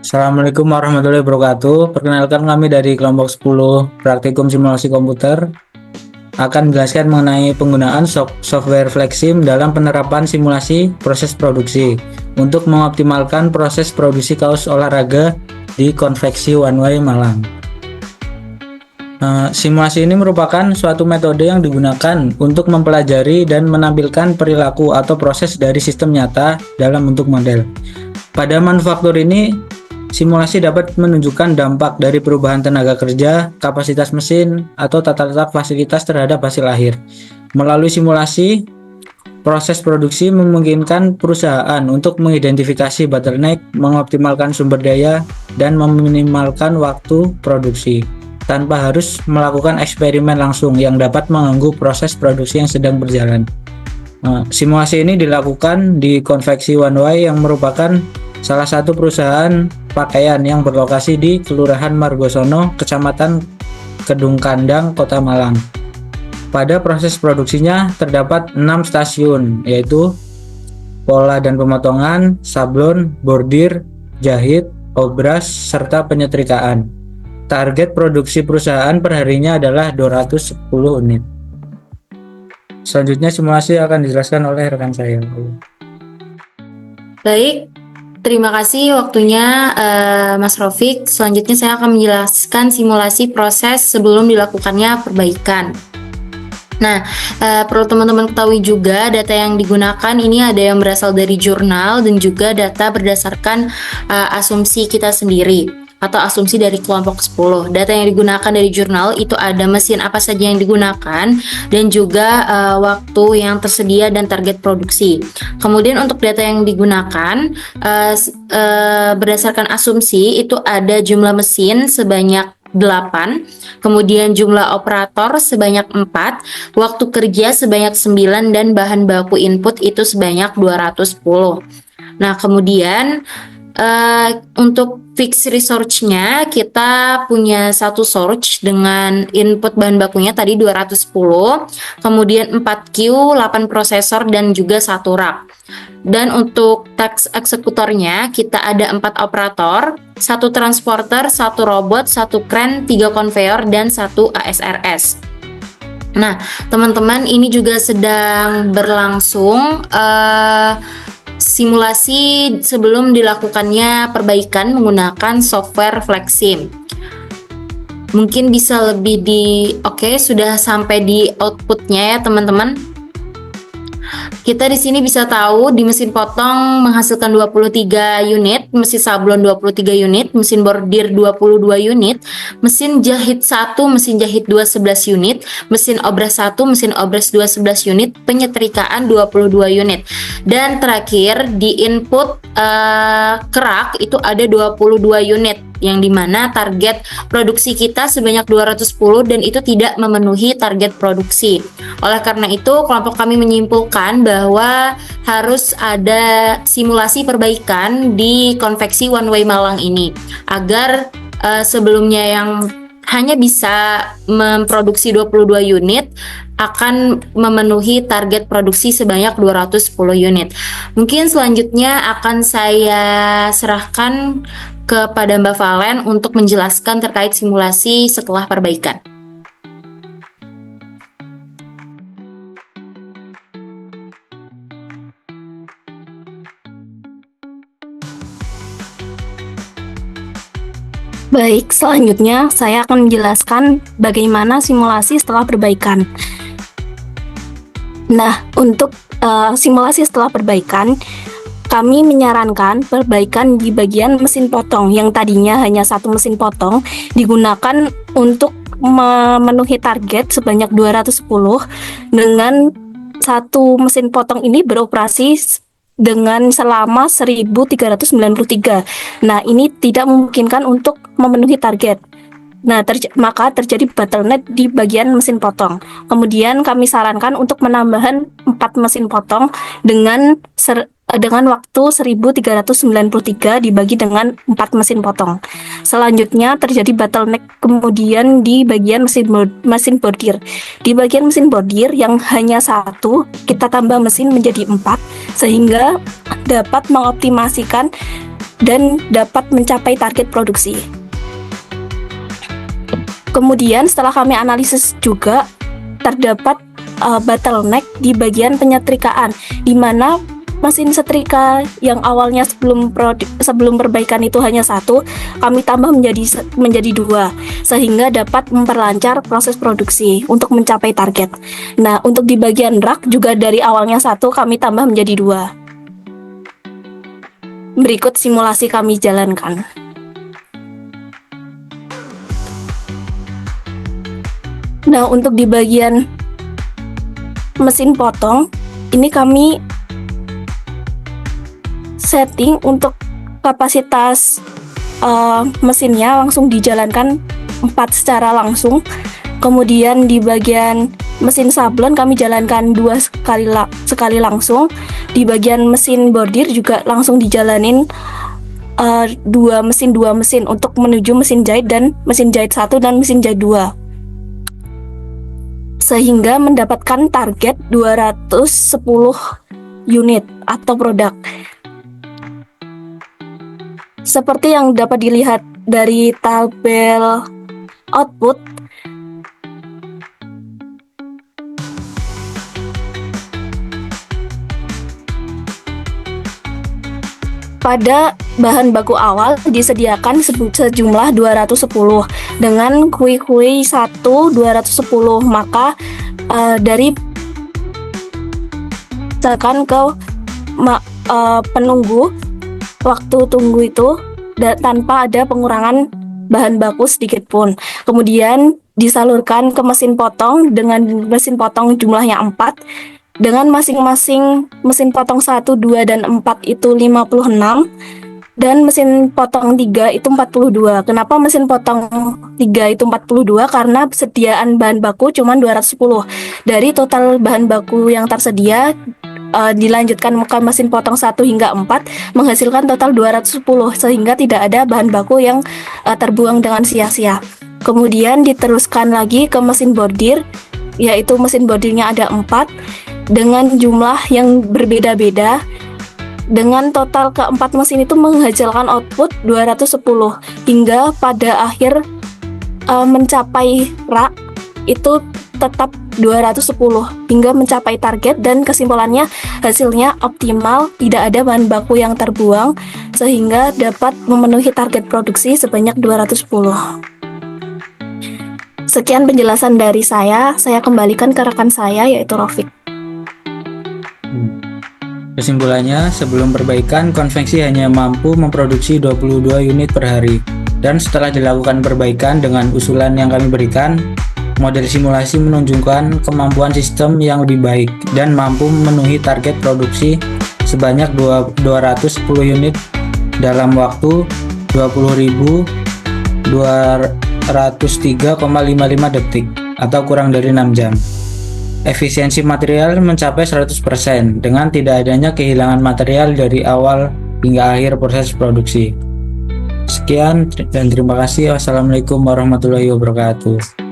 Assalamualaikum warahmatullahi wabarakatuh. Perkenalkan kami dari kelompok 10 Praktikum Simulasi Komputer akan menjelaskan mengenai penggunaan software Flexsim dalam penerapan simulasi proses produksi untuk mengoptimalkan proses produksi kaos olahraga di konveksi One Way Malang. Simulasi ini merupakan suatu metode yang digunakan untuk mempelajari dan menampilkan perilaku atau proses dari sistem nyata dalam bentuk model. Pada manufaktur ini, simulasi dapat menunjukkan dampak dari perubahan tenaga kerja, kapasitas mesin, atau tata letak fasilitas terhadap hasil akhir. Melalui simulasi, proses produksi memungkinkan perusahaan untuk mengidentifikasi bottleneck, mengoptimalkan sumber daya, dan meminimalkan waktu produksi tanpa harus melakukan eksperimen langsung yang dapat mengganggu proses produksi yang sedang berjalan. Simulasi ini dilakukan di konveksi One Way yang merupakan salah satu perusahaan pakaian yang berlokasi di Kelurahan Margosono, Kecamatan Kedung Kandang, Kota Malang. Pada proses produksinya terdapat 6 stasiun, yaitu pola dan pemotongan, sablon, bordir, jahit, obras, serta penyetrikaan. Target produksi perusahaan perharinya adalah 210 unit. Selanjutnya simulasi akan dijelaskan oleh rekan saya. Baik, terima kasih waktunya Mas Rofik. Selanjutnya saya akan menjelaskan simulasi proses sebelum dilakukannya perbaikan. Nah, perlu teman-teman ketahui juga data yang digunakan ini ada yang berasal dari jurnal dan juga data berdasarkan asumsi kita sendiri atau asumsi dari kelompok 10. Data yang digunakan dari jurnal itu ada mesin apa saja yang digunakan dan juga waktu yang tersedia dan target produksi. Kemudian untuk data yang digunakan berdasarkan asumsi itu ada jumlah mesin sebanyak 8, kemudian jumlah operator sebanyak 4, waktu kerja sebanyak 9, dan bahan baku input itu sebanyak 210. Nah, kemudian untuk fixed resource-nya kita punya satu source dengan input bahan bakunya tadi 210, kemudian 4 queue, 8 prosesor, dan juga 1 rack. Dan untuk task eksekutornya kita ada 4 operator, 1 transporter, 1 robot, 1 crane, 3 conveyor, dan 1 ASRS. Nah, teman-teman, ini juga sedang berlangsung simulasi sebelum dilakukannya perbaikan menggunakan software Flexsim. Mungkin bisa lebih sudah sampai di outputnya ya teman-teman. Kita di sini bisa tahu di mesin potong menghasilkan 23 unit, mesin sablon 23 unit, mesin bordir 22 unit, mesin jahit 1, mesin jahit 2 11 unit, mesin obras 1, mesin obras 2 11 unit, penyetrikaan 22 unit. Dan terakhir di input kerak itu ada 22 unit, yang dimana target produksi kita sebanyak 210 dan itu tidak memenuhi target produksi. Oleh karena itu kelompok kami menyimpulkan bahwa harus ada simulasi perbaikan di konveksi One Way Malang ini agar sebelumnya yang hanya bisa memproduksi 22 unit akan memenuhi target produksi sebanyak 210 unit. Mungkin selanjutnya akan saya serahkan kepada Mbak Valen untuk menjelaskan terkait simulasi setelah perbaikan. Baik, selanjutnya saya akan menjelaskan bagaimana simulasi setelah perbaikan. Nah, untuk simulasi setelah perbaikan, kami menyarankan perbaikan di bagian mesin potong yang tadinya hanya satu mesin potong digunakan untuk memenuhi target sebanyak 210 dengan satu mesin potong ini beroperasi dengan selama 1393. Nah, ini tidak memungkinkan untuk memenuhi target. Nah, maka terjadi bottleneck di bagian mesin potong. Kemudian kami sarankan untuk menambahkan 4 mesin potong dengan waktu 1393 dibagi dengan 4 mesin potong. Selanjutnya terjadi bottleneck kemudian di bagian mesin bordir. Di bagian mesin bordir yang hanya 1, kita tambah mesin menjadi 4 sehingga dapat mengoptimasikan dan dapat mencapai target produksi. Kemudian setelah kami analisis juga terdapat bottleneck di bagian penyetrikaan, di mana mesin setrika yang awalnya sebelum perbaikan itu hanya satu, kami tambah menjadi dua, sehingga dapat memperlancar proses produksi untuk mencapai target. Nah, untuk di bagian rak juga dari awalnya satu, kami tambah menjadi dua. Berikut simulasi kami jalankan. Nah, untuk di bagian mesin potong, ini kami setting untuk kapasitas mesinnya langsung dijalankan 4 secara langsung. Kemudian di bagian mesin sablon kami jalankan 2 sekali langsung. Di bagian mesin bordir juga langsung dijalanin 2 mesin untuk menuju mesin jahit 1 dan mesin jahit 2. Sehingga mendapatkan target 210 unit atau produk. Seperti yang dapat dilihat dari tabel output, pada bahan baku awal disediakan sejumlah 210 dengan kui-kui 1 210, maka dari misalkan ke penunggu waktu tunggu itu tanpa ada pengurangan bahan baku sedikit pun. Kemudian disalurkan ke mesin potong dengan mesin potong jumlahnya 4, dengan masing-masing mesin potong 1, 2, dan 4 itu 56, dan mesin potong 3 itu 42. Kenapa mesin potong 3 itu 42? Karena persediaan bahan baku cuma 210. Dari total bahan baku yang tersedia, dilanjutkan ke mesin potong 1 hingga 4 menghasilkan total 210, sehingga tidak ada bahan baku yang terbuang dengan sia-sia. Kemudian diteruskan lagi ke mesin bordir, yaitu mesin bordirnya ada 4 dengan jumlah yang berbeda-beda. Dengan total keempat mesin itu menghasilkan output 210 hingga pada akhir mencapai rak itu tetap 210 hingga mencapai target, dan kesimpulannya hasilnya optimal, tidak ada bahan baku yang terbuang sehingga dapat memenuhi target produksi sebanyak 210. Sekian penjelasan dari saya kembalikan ke rekan saya yaitu Rafiq. Kesimpulannya, sebelum perbaikan, konveksi hanya mampu memproduksi 22 unit per hari. Dan setelah dilakukan perbaikan dengan usulan yang kami berikan, model simulasi menunjukkan kemampuan sistem yang lebih baik dan mampu memenuhi target produksi sebanyak 210 unit dalam waktu 20.203,55 detik atau kurang dari 6 jam. Efisiensi material mencapai 100% dengan tidak adanya kehilangan material dari awal hingga akhir proses produksi. Sekian dan terima kasih. Wassalamualaikum warahmatullahi wabarakatuh.